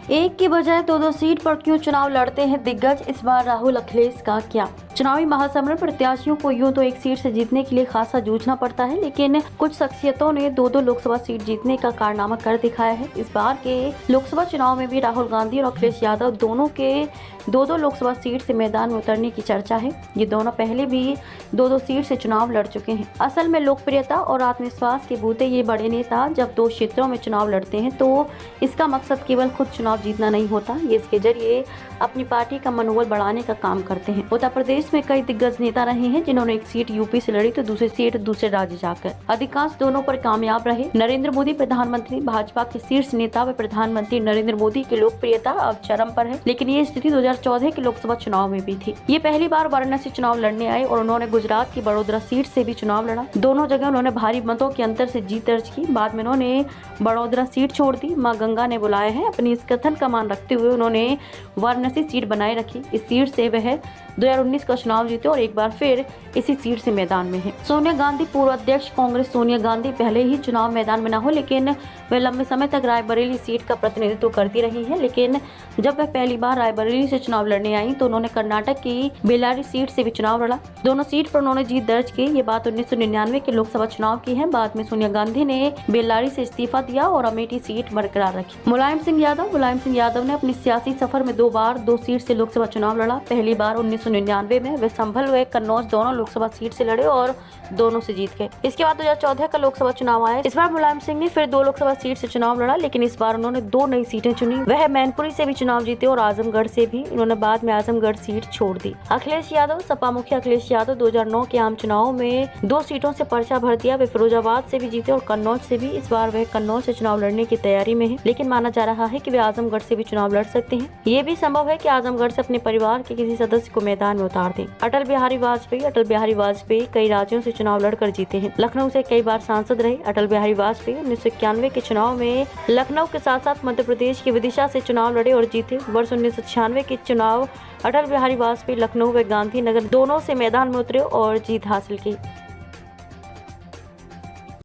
एक की बजाय दो सीट पर क्यों चुनाव लड़ते हैं दिग्गज, इस बार राहुल अखिलेश का क्या? चुनावी महासमर प्रत्याशियों को यूं तो एक सीट से जीतने के लिए खासा जूझना पड़ता है, लेकिन कुछ शख्सियतों ने दो लोकसभा सीट जीतने का कारनामा कर दिखाया है। इस बार के लोकसभा चुनाव में भी राहुल गांधी और अखिलेश यादव दोनों के दो लोकसभा सीट से मैदान में उतरने की चर्चा है। ये दोनों पहले भी दो सीट से चुनाव लड़ चुके हैं। असल में लोकप्रियता और आत्मविश्वास के बूते ये बड़े नेता जब दो क्षेत्रों में चुनाव लड़ते हैं तो इसका मकसद केवल खुद चुनाव जीतना नहीं होता, ये इसके जरिए अपनी पार्टी का मनोबल बढ़ाने का काम करते हैं। उत्तर प्रदेश में कई दिग्गज नेता रहे हैं जिन्होंने एक सीट यूपी से लड़ी तो दूसरी सीट दूसरे राज्य जाकर, अधिकांश दोनों पर कामयाब रहे। नरेंद्र मोदी प्रधानमंत्री, भाजपा के शीर्ष नेता व प्रधानमंत्री नरेंद्र मोदी की लोकप्रियता अब चरम पर है, लेकिन ये स्थिति 2014 के लोकसभा चुनाव में भी थी। ये पहली बार वाराणसी चुनाव लड़ने आए और उन्होंने गुजरात की बड़ोदरा सीट से भी चुनाव लड़ा। दोनों जगह उन्होंने भारी मतों के अंतर से जीत दर्ज की। बाद में उन्होंने बड़ोदरा सीट छोड़ दी। मां गंगा ने बुलाया है, अपनी इस कथन का मान रखते हुए उन्होंने वाराणसी सीट बनाए रखी। इस सीट से वह 2019 का चुनाव जीते और एक बार फिर इसी सीट से मैदान में है। सोनिया गांधी, पूर्व अध्यक्ष कांग्रेस सोनिया गांधी पहले ही चुनाव मैदान में न हो, लेकिन वह लंबे समय तक रायबरेली सीट का प्रतिनिधित्व करती रही है। लेकिन जब वह पहली बार रायबरेली से चुनाव लड़ने आई तो उन्होंने कर्नाटक की बेल्लारी सीट से भी चुनाव लड़ा। दोनों सीट पर उन्होंने जीत दर्ज की। ये बात 1999 के लोकसभा चुनाव की है। बाद में सोनिया गांधी ने बेल्लारी से इस्तीफा दिया और अमेठी सीट बरकरार रखी। मुलायम सिंह यादव ने अपनी सियासी सफर में दो बार दो सीट से लोकसभा चुनाव लड़ा। पहली बार 1999 में वे संभल व कन्नौज दोनों लोकसभा सीट से लड़े और दोनों से जीत गए। इसके बाद 2014 का लोकसभा चुनाव आया। इस बार मुलायम सिंह ने फिर दो लोकसभा सीट से चुनाव लड़ा, लेकिन इस बार उन्होंने दो नई सीटें चुनी। वह मैनपुरी से भी चुनाव जीते और आजमगढ़ से भी। उन्होंने बाद में आजमगढ़ सीट छोड़ दी। अखिलेश यादव, सपा मुखिया अखिलेश यादव 2009 के आम चुनाव में दो सीटों से पर्चा भर दिया। वे फिरोजाबाद से भी जीते और कन्नौज से भी। इस बार वह कन्नौज से चुनाव लड़ने की तैयारी में है, लेकिन माना जा रहा है कि वे आजमगढ़ से भी चुनाव लड़ सकते हैं। ये भी संभव है कि आजमगढ़ से अपने परिवार के किसी सदस्य को मैदान में उतार दें। अटल बिहारी वाजपेयी कई राज्यों से चुनाव लड़कर जीते हैं। लखनऊ से कई बार सांसद रहे। अटल बिहारी वाजपेयी 1991 के चुनाव में लखनऊ के साथ साथ मध्य प्रदेश की विदिशा से चुनाव लड़े और जीते। वर्ष 1996 के चुनाव अटल बिहारी वाजपेयी लखनऊ व गांधीनगर दोनों से मैदान में उतरे और जीत हासिल की।